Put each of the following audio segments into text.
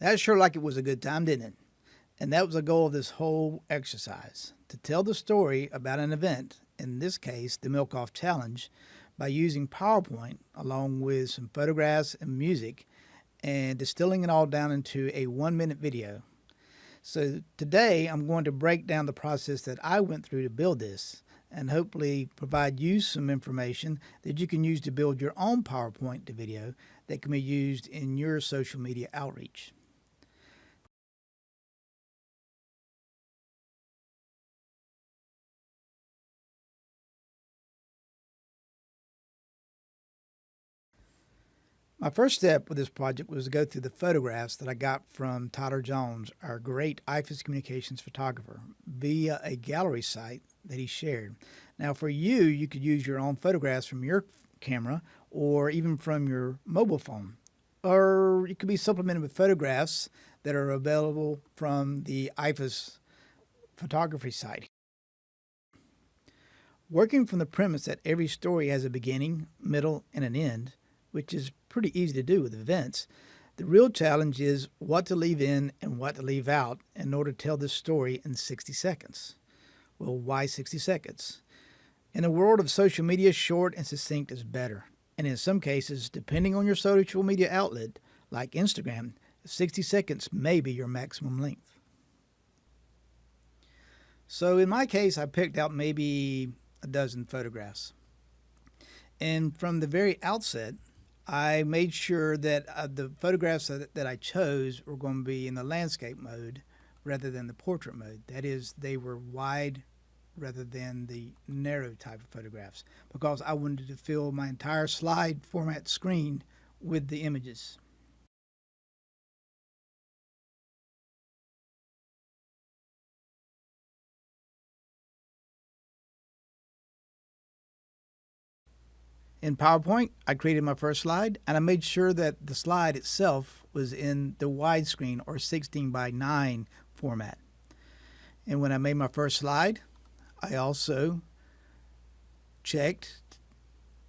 That sure like it was a good time, didn't it? And that was the goal of this whole exercise, to tell the story about an event, in this case the Milk-Off Challenge, by using PowerPoint along with some photographs and music and distilling it all down into a 1-minute video. So today I'm going to break down the process that I went through to build this and hopefully provide you some information that you can use to build your own PowerPoint to video that can be used in your social media outreach. My first step with this project was to go through the photographs that I got from Tyler Jones, our great IFAS Communications photographer, via a gallery site that he shared. Now for you, you could use your own photographs from your camera or even from your mobile phone. Or it could be supplemented with photographs that are available from the IFAS photography site. Working from the premise that every story has a beginning, middle, and an end, which is pretty easy to do with events, the real challenge is what to leave in and what to leave out in order to tell this story in 60 seconds. Well, why 60 seconds? In the world of social media, short and succinct is better. And in some cases, depending on your social media outlet, like Instagram, 60 seconds may be your maximum length. So in my case, I picked out maybe a dozen photographs. And from the very outset, I made sure that the photographs that I chose were going to be in the landscape mode rather than the portrait mode. That is, they were wide rather than the narrow type of photographs, because I wanted to fill my entire slide format screen with the images. In PowerPoint, I created my first slide, and I made sure that the slide itself was in the widescreen or 16:9 format. And when I made my first slide, I also checked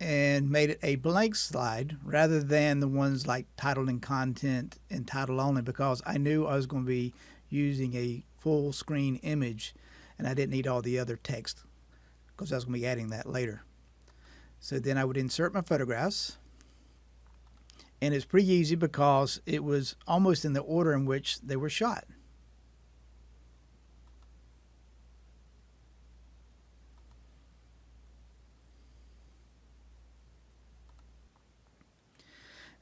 and made it a blank slide rather than the ones like title and content and title only, because I knew I was going to be using a full screen image and I didn't need all the other text because I was going to be adding that later. So then I would insert my photographs, and it's pretty easy because it was almost in the order in which they were shot.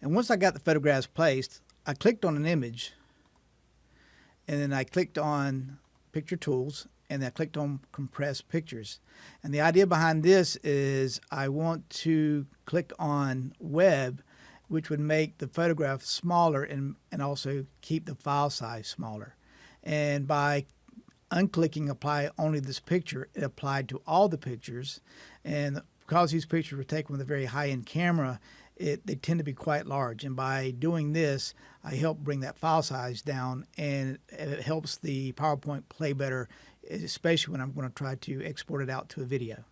And once I got the photographs placed, I clicked on an image, and then I clicked on Picture Tools, and then I clicked on Compress Pictures. And the idea behind this is I want to click on Web, which would make the photograph smaller and also keep the file size smaller. And by unclicking Apply Only This Picture, it applied to all the pictures. And because these pictures were taken with a very high-end camera, they tend to be quite large. And by doing this, I help bring that file size down, and it helps the PowerPoint play better, especially when I'm going to try to export it out to a video.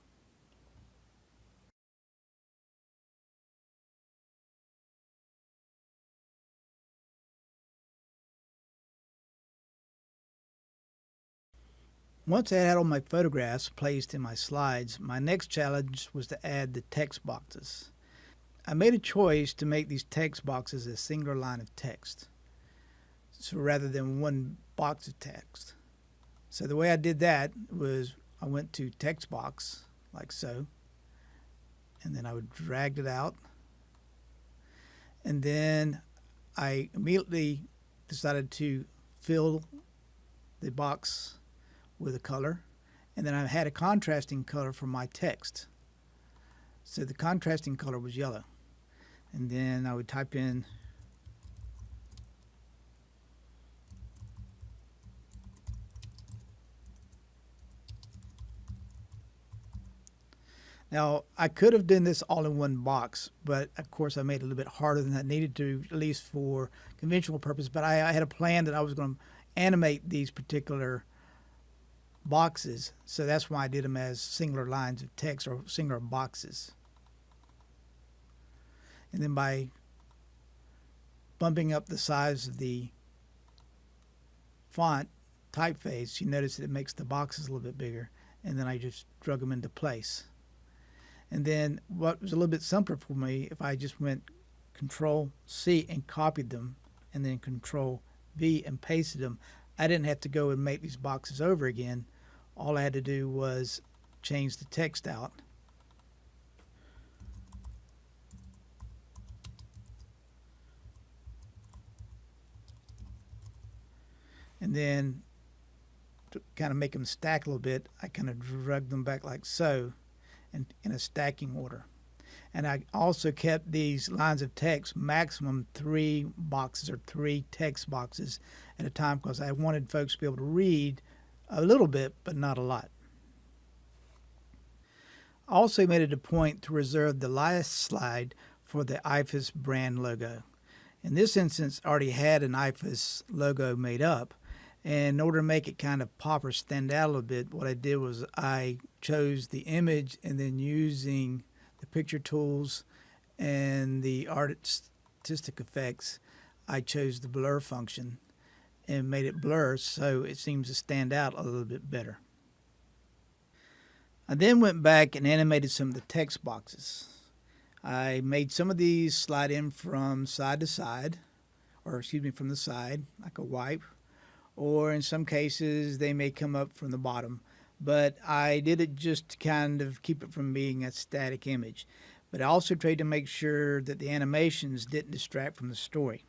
Once I had all my photographs placed in my slides, my next challenge was to add the text boxes. I made a choice to make these text boxes a singular line of text, so rather than one box of text. So the way I did that was I went to text box like so, and then I would drag it out, and then I immediately decided to fill the box with a color, and then I had a contrasting color for my text. So the contrasting color was yellow. And then I would type in Now, I could have done this all in one box, but of course I made it a little bit harder than I needed to, at least for conventional purpose. But I had a plan that I was going to animate these particular boxes, so that's why I did them as singular lines of text or singular boxes. And then by bumping up the size of the font typeface, you notice that it makes the boxes a little bit bigger, and then I just drug them into place. And then what was a little bit simpler for me, if I just went Control C and copied them, and then Control V and pasted them, I didn't have to go and make these boxes over again. All I had to do was change the text out. And then to kind of make them stack a little bit, I kind of drug them back like so, and in a stacking order. And I also kept these lines of text maximum 3 boxes or 3 text boxes at a time, because I wanted folks to be able to read a little bit, but not a lot. I also made it a point to reserve the last slide for the IFAS brand logo. In this instance, I already had an IFAS logo made up, and in order to make it kind of pop or stand out a little bit, what I did was I chose the image, and then using the picture tools and the artistic effects, I chose the blur function and made it blur so it seems to stand out a little bit better. I then went back and animated some of the text boxes. I made some of these slide in from side to side, or excuse me, from the side, like a wipe, or in some cases they may come up from the bottom. But I did it just to kind of keep it from being a static image. But I also tried to make sure that the animations didn't distract from the story.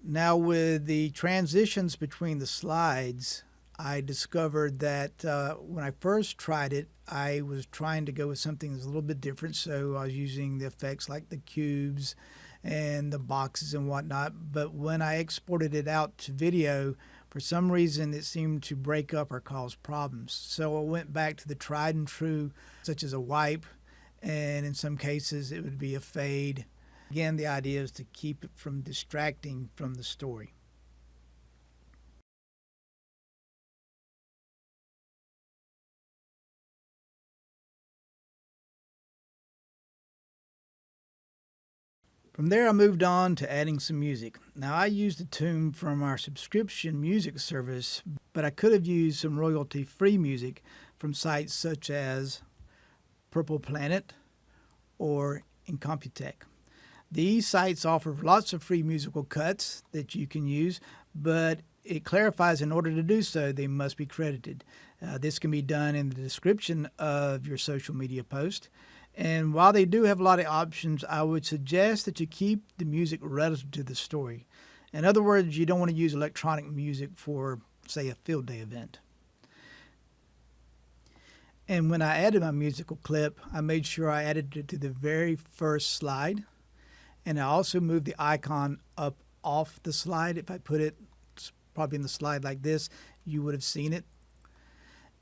Now, with the transitions between the slides, I discovered that when I first tried it, I was trying to go with something that's a little bit different. So I was using the effects like the cubes and the boxes and whatnot. But when I exported it out to video, for some reason it seemed to break up or cause problems. So I went back to the tried and true, such as a wipe, and in some cases it would be a fade. Again, the idea is to keep it from distracting from the story. From there, I moved on to adding some music. Now, I used a tune from our subscription music service, but I could have used some royalty-free music from sites such as Purple Planet or Incompetech. These sites offer lots of free musical cuts that you can use, but it clarifies in order to do so, they must be credited. This can be done in the description of your social media post. And while they do have a lot of options, I would suggest that you keep the music relative to the story. In other words, you don't want to use electronic music for, say, a field day event. And when I added my musical clip, I made sure I added it to the very first slide. And I also moved the icon up off the slide. If I put it probably in the slide like this, you would have seen it.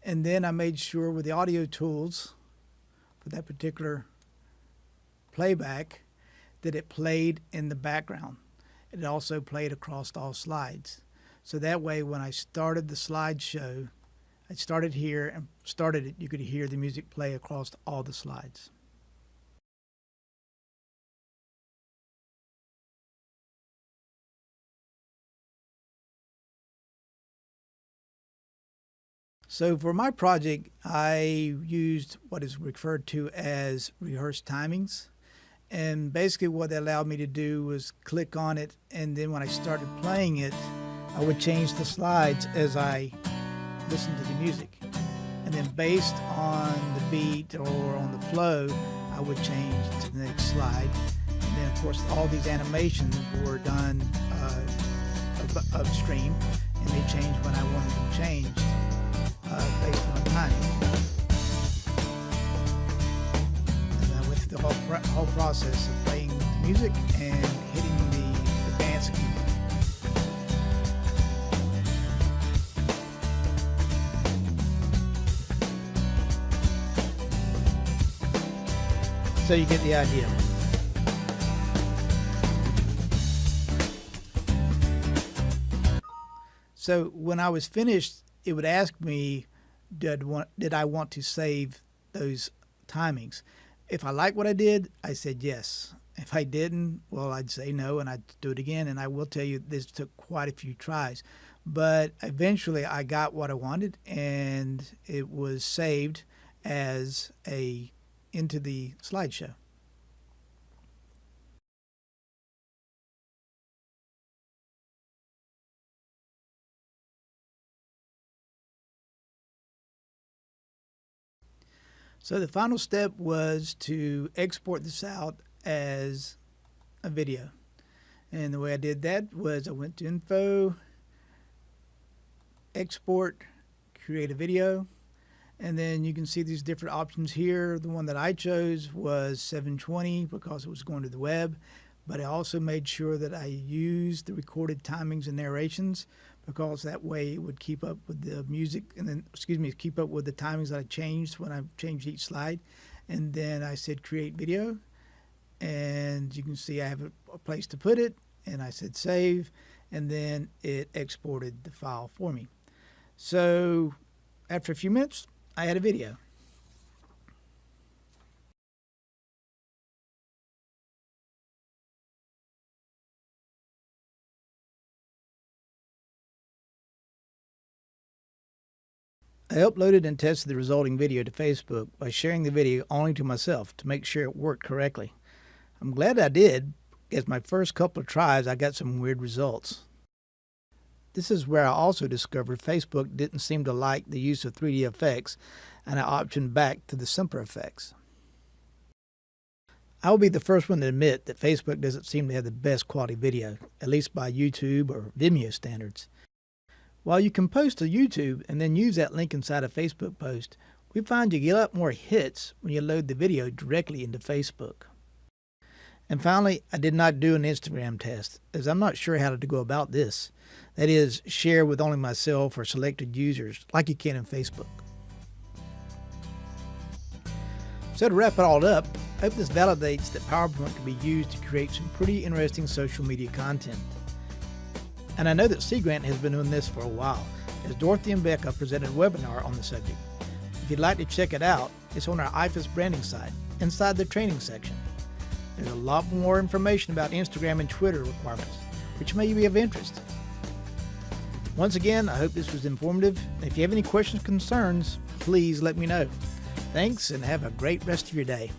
And then I made sure with the audio tools for that particular playback that it played in the background. It also played across all slides. So that way when I started the slideshow, I started here and started it, you could hear the music play across all the slides. So for my project, I used what is referred to as rehearsed timings. And basically what that allowed me to do was click on it, and then when I started playing it, I would change the slides as I listened to the music. And then based on the beat or on the flow, I would change to the next slide. And then of course all these animations were done upstream, and they changed when I wanted them changed. Based on timing. And I went through the whole process of playing the music and hitting the dance key. So you get the idea. So when I was finished, it would ask me, did I want to save those timings? If I liked what I did, I said yes. If I didn't, well, I'd say no, and I'd do it again. And I will tell you, this took quite a few tries. but eventually I got what I wanted, and it was saved as into the slideshow. So the final step was to export this out as a video. And the way I did that was I went to Info, Export, Create a Video, and then you can see these different options here. The one that I chose was 720 because it was going to the web, but I also made sure that I used the recorded timings and narrations because that way it would keep up with the music and then, keep up with the timings that I changed when I changed each slide. And then I said create video, and you can see I have a place to put it, and I said save, and then it exported the file for me. So after a few minutes, I had a video. I uploaded and tested the resulting video to Facebook by sharing the video only to myself to make sure it worked correctly. I'm glad I did, as my first couple of tries I got some weird results. This is where I also discovered Facebook didn't seem to like the use of 3D effects, and I optioned back to the simpler effects. I will be the first one to admit that Facebook doesn't seem to have the best quality video, at least by YouTube or Vimeo standards. While you can post to YouTube and then use that link inside a Facebook post, we find you get a lot more hits when you load the video directly into Facebook. And finally, I did not do an Instagram test, as I'm not sure how to go about this. That is, share with only myself or selected users, like you can in Facebook. So to wrap it all up, I hope this validates that PowerPoint can be used to create some pretty interesting social media content. And I know that Sea Grant has been doing this for a while, as Dorothy and Becca presented a webinar on the subject. If you'd like to check it out, it's on our IFAS branding site, inside the training section. There's a lot more information about Instagram and Twitter requirements, which may be of interest. Once again, I hope this was informative, and if you have any questions or concerns, please let me know. Thanks, and have a great rest of your day.